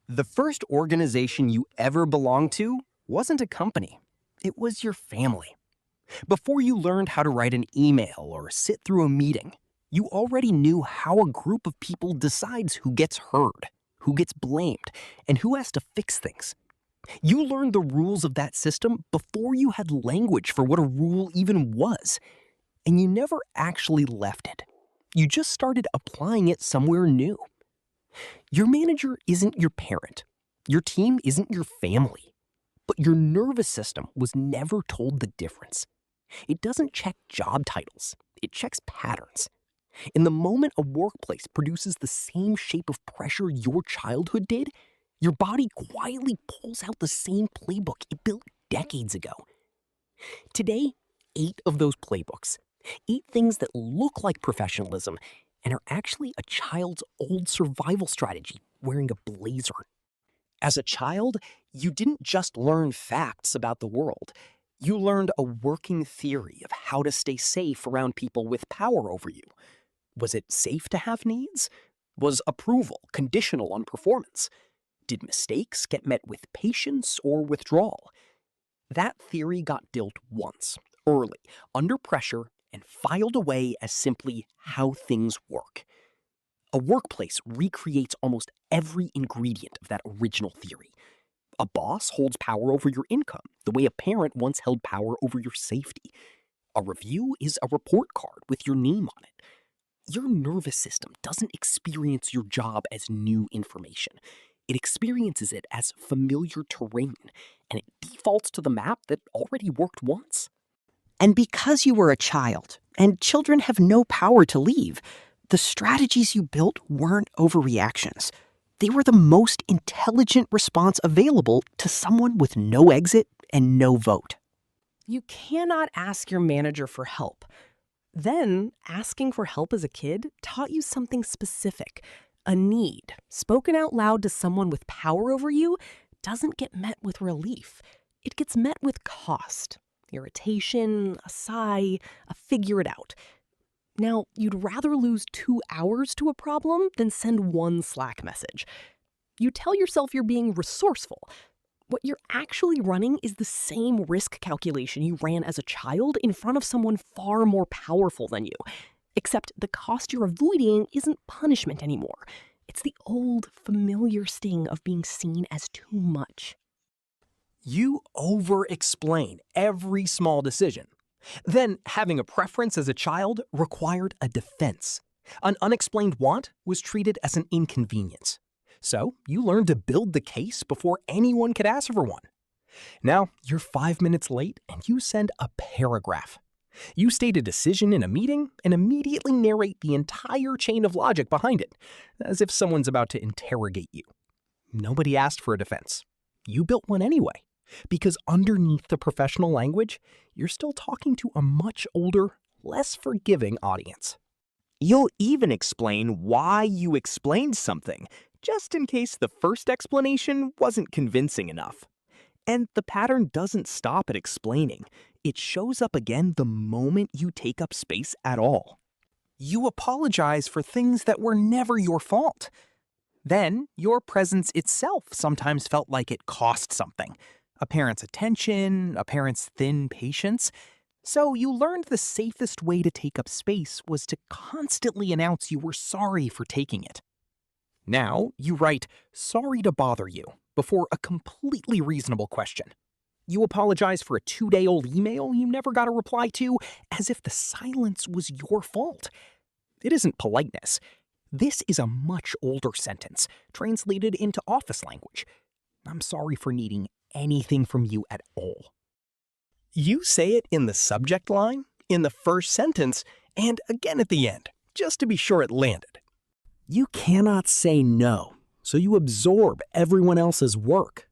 The first organization you ever belonged to wasn't a company. It was your family. Before you learned how to write an email or sit through a meeting, you already knew how a group of people decides who gets heard, who gets blamed, and who has to fix things. You learned the rules of that system before you had language for what a rule even was, and you never actually left it. You just started applying it somewhere new. Your manager isn't your parent. Your team isn't your family. But your nervous system was never told the difference. It doesn't check job titles. It checks patterns. In the moment a workplace produces the same shape of pressure your childhood did, your body quietly pulls out the same playbook it built decades ago. Today, 8 of those playbooks, 8 things that look like professionalism and are actually a child's old survival strategy wearing a blazer. As a child, you didn't just learn facts about the world. You learned a working theory of how to stay safe around people with power over you. Was it safe to have needs? Was approval conditional on performance? Did mistakes get met with patience or withdrawal? That theory got built once, early, under pressure, and filed away as simply how things work. A workplace recreates almost every ingredient of that original theory. A boss holds power over your income, the way a parent once held power over your safety. A review is a report card with your name on it. Your nervous system doesn't experience your job as new information. It experiences it as familiar terrain, and it defaults to the map that already worked once. And because you were a child, and children have no power to leave, the strategies you built weren't overreactions. They were the most intelligent response available to someone with no exit and no vote. You cannot ask your manager for help. Then, asking for help as a kid taught you something specific. A need, spoken out loud to someone with power over you, doesn't get met with relief. It gets met with cost. Irritation, a sigh, a figure it out. Now, you'd rather lose 2 hours to a problem than send one Slack message. You tell yourself you're being resourceful. What you're actually running is the same risk calculation you ran as a child in front of someone far more powerful than you. Except the cost you're avoiding isn't punishment anymore. It's the old, familiar sting of being seen as too much. You over-explain every small decision. Then, having a preference as a child required a defense. An unexplained want was treated as an inconvenience. So, you learned to build the case before anyone could ask for one. Now, you're 5 minutes late and you send a paragraph. You state a decision in a meeting and immediately narrate the entire chain of logic behind it, as if someone's about to interrogate you. Nobody asked for a defense. You built one anyway. Because underneath the professional language, you're still talking to a much older, less forgiving audience. You'll even explain why you explained something, just in case the first explanation wasn't convincing enough. And the pattern doesn't stop at explaining. It shows up again the moment you take up space at all. You apologize for things that were never your fault. Then, your presence itself sometimes felt like it cost something. A parent's attention, a parent's thin patience. So you learned the safest way to take up space was to constantly announce you were sorry for taking it. Now, you write, "Sorry to bother you," before a completely reasonable question. You apologize for a 2-day-old email you never got a reply to, as if the silence was your fault. It isn't politeness. This is a much older sentence, translated into office language. I'm sorry for needing anything from you at all. You say it in the subject line, in the first sentence, and again at the end, just to be sure it landed. You cannot say no, so you absorb everyone else's work.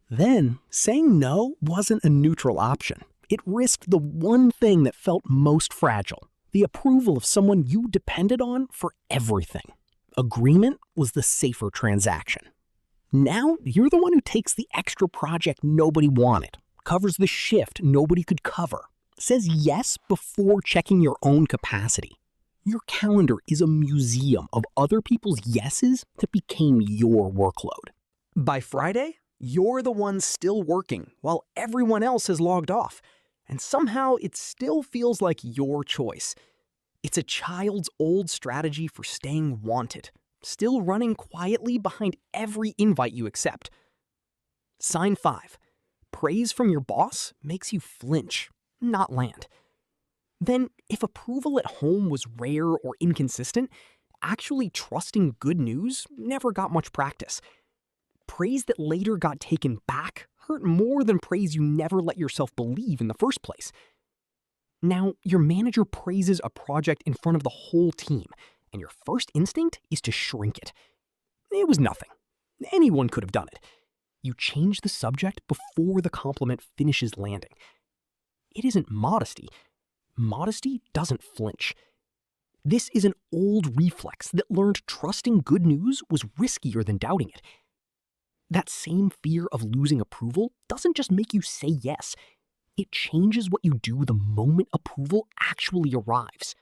Then, saying no wasn't a neutral option. It risked the one thing that felt most fragile, the approval of someone you depended on for everything. Agreement was the safer transaction. Now, you're the one who takes the extra project nobody wanted, covers the shift nobody could cover, says yes before checking your own capacity. Your calendar is a museum of other people's yeses that became your workload. By Friday, you're the one still working while everyone else has logged off, and somehow it still feels like your choice. It's a child's old strategy for staying wanted, still running quietly behind every invite you accept. Sign 5. Praise from your boss makes you flinch, not land. Then, if approval at home was rare or inconsistent, actually trusting good news never got much practice. Praise that later got taken back hurt more than praise you never let yourself believe in the first place. Now, your manager praises a project in front of the whole team, and your first instinct is to shrink it. It was nothing. Anyone could have done it. You change the subject before the compliment finishes landing. It isn't modesty. Modesty doesn't flinch. This is an old reflex that learned trusting good news was riskier than doubting it. That same fear of losing approval doesn't just make you say yes. It changes what you do the moment approval actually arrives.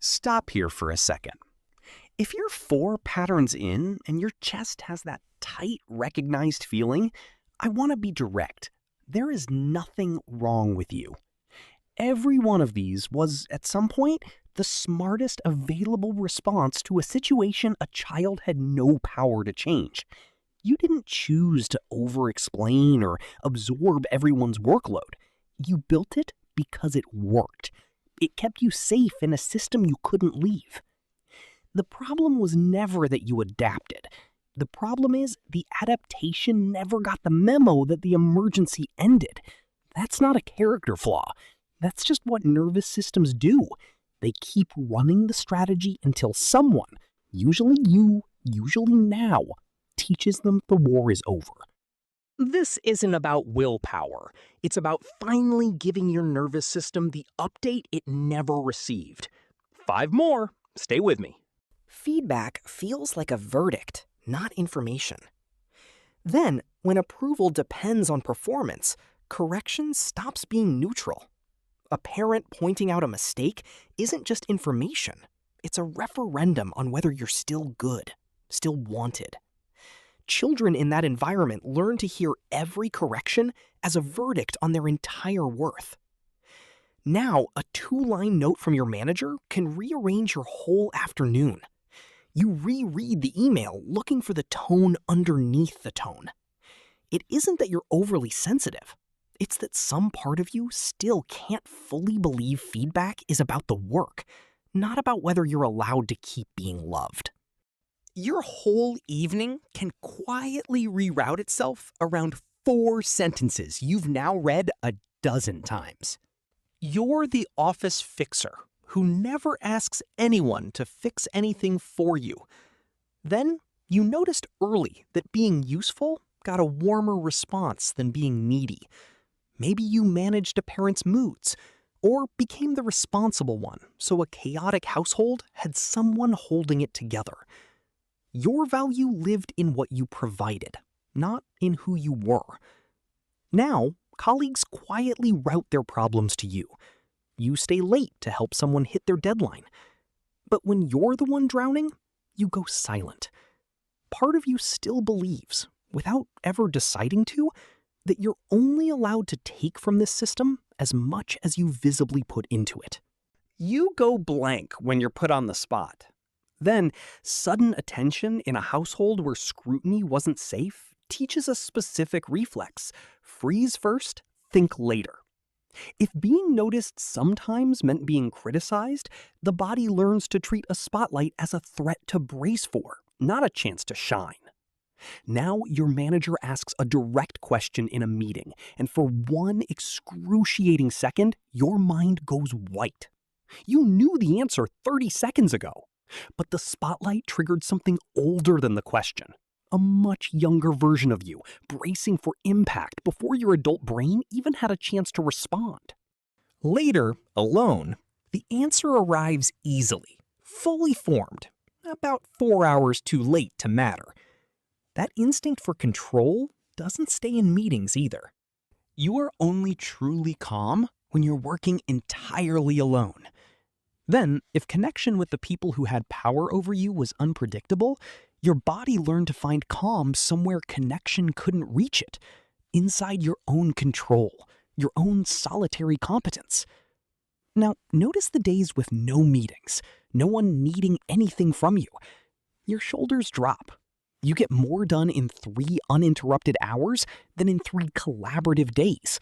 Stop here for a second. If you're 4 patterns in and your chest has that tight, recognized feeling, I want to be direct. There is nothing wrong with you. Every one of these was, at some point, the smartest available response to a situation a child had no power to change. You didn't choose to over-explain or absorb everyone's workload. You built it because it worked. It kept you safe in a system you couldn't leave. The problem was never that you adapted. The problem is the adaptation never got the memo that the emergency ended. That's not a character flaw. That's just what nervous systems do. They keep running the strategy until someone, usually you, usually now, teaches them the war is over. This isn't about willpower. It's about finally giving your nervous system the update it never received. 5 more. Stay with me. Feedback feels like a verdict, not information. Then, when approval depends on performance, correction stops being neutral. A parent pointing out a mistake isn't just information. It's a referendum on whether you're still good, still wanted. Children in that environment learn to hear every correction as a verdict on their entire worth. Now, a 2-line note from your manager can rearrange your whole afternoon. You reread the email looking for the tone underneath the tone. It isn't that you're overly sensitive. It's that some part of you still can't fully believe feedback is about the work, not about whether you're allowed to keep being loved. Your whole evening can quietly reroute itself around 4 sentences you've now read a dozen times. You're the office fixer who never asks anyone to fix anything for you. Then you noticed early that being useful got a warmer response than being needy. Maybe you managed a parent's moods, or became the responsible one so a chaotic household had someone holding it together. Your value lived in what you provided, not in who you were. Now, colleagues quietly route their problems to you. You stay late to help someone hit their deadline. But when you're the one drowning, you go silent. Part of you still believes, without ever deciding to, that you're only allowed to take from this system as much as you visibly put into it. You go blank when you're put on the spot. Then, sudden attention in a household where scrutiny wasn't safe teaches a specific reflex. Freeze first, think later. If being noticed sometimes meant being criticized, the body learns to treat a spotlight as a threat to brace for, not a chance to shine. Now your manager asks a direct question in a meeting, and for one excruciating second, your mind goes white. You knew the answer 30 seconds ago, but the spotlight triggered something older than the question. A much younger version of you, bracing for impact before your adult brain even had a chance to respond. Later, alone, the answer arrives easily, fully formed, about 4 hours too late to matter. That instinct for control doesn't stay in meetings either. You are only truly calm when you're working entirely alone. Then, if connection with the people who had power over you was unpredictable, Your body learned to find calm somewhere connection couldn't reach it, inside your own control, your own solitary competence. Now, notice the days with no meetings, no one needing anything from you. Your shoulders drop. You get more done in 3 uninterrupted hours than in 3 collaborative days.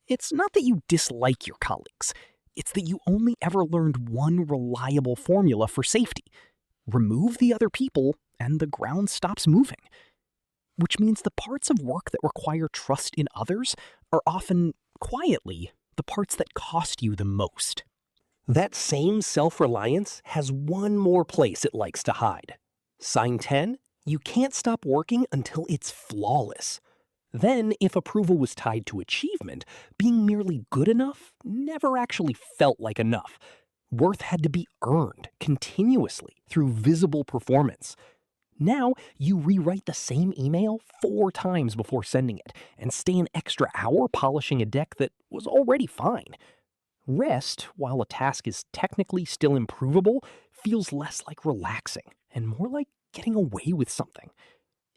It's not that you dislike your colleagues. It's that you only ever learned one reliable formula for safety. Remove the other people, and the ground stops moving. Which means the parts of work that require trust in others are often, quietly, the parts that cost you the most. That same self-reliance has one more place it likes to hide. Sign 10, you can't stop working until it's flawless. Then, if approval was tied to achievement, being merely good enough never actually felt like enough. Worth had to be earned continuously through visible performance. Now, you rewrite the same email 4 times before sending it and stay an extra hour polishing a deck that was already fine. Rest, while a task is technically still improvable, feels less like relaxing and more like getting away with something.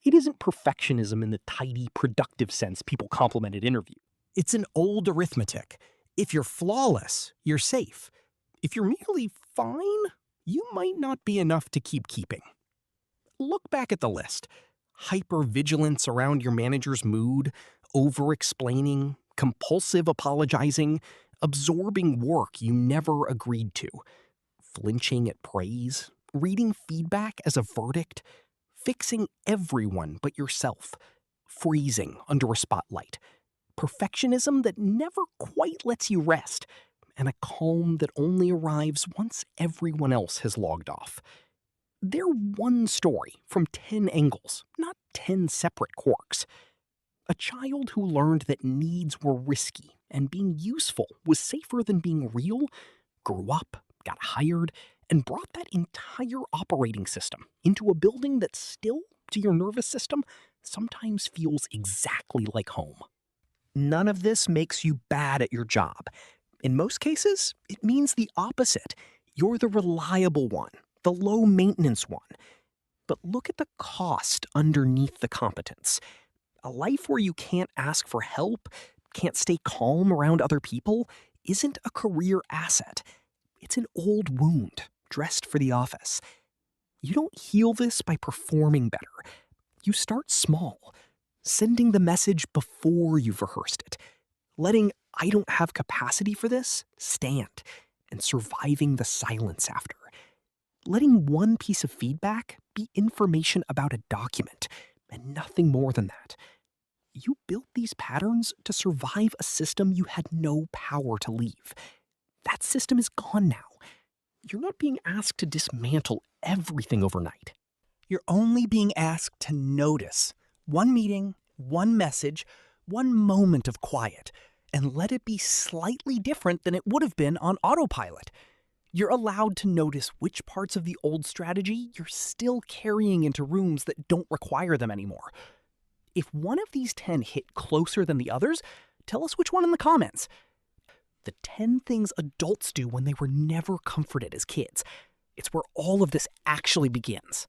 It isn't perfectionism in the tidy, productive sense people compliment at interview. It's an old arithmetic. If you're flawless, you're safe. If you're merely fine, you might not be enough to keep keeping. Look back at the list. Hypervigilance around your manager's mood, over-explaining, compulsive apologizing, absorbing work you never agreed to, flinching at praise, reading feedback as a verdict, fixing everyone but yourself, freezing under a spotlight, perfectionism that never quite lets you rest, and a calm that only arrives once everyone else has logged off. They're one story from 10 angles, not 10 separate quirks. A child who learned that needs were risky and being useful was safer than being real, grew up, got hired, and brought that entire operating system into a building that still, to your nervous system, sometimes feels exactly like home. None of this makes you bad at your job. In most cases, it means the opposite. You're the reliable one, the low-maintenance one. But look at the cost underneath the competence. A life where you can't ask for help, can't stay calm around other people, isn't a career asset. It's an old wound, dressed for the office. You don't heal this by performing better. You start small, sending the message before you've rehearsed it, letting "I don't have capacity for this" stand, and surviving the silence after. Letting one piece of feedback be information about a document, and nothing more than that. You built these patterns to survive a system you had no power to leave. That system is gone now. You're not being asked to dismantle everything overnight. You're only being asked to notice one meeting, one message, one moment of quiet, and let it be slightly different than it would have been on autopilot. You're allowed to notice which parts of the old strategy you're still carrying into rooms that don't require them anymore. If one of these 10 hit closer than the others, tell us which one in the comments. The 10 things adults do when they were never comforted as kids. It's where all of this actually begins.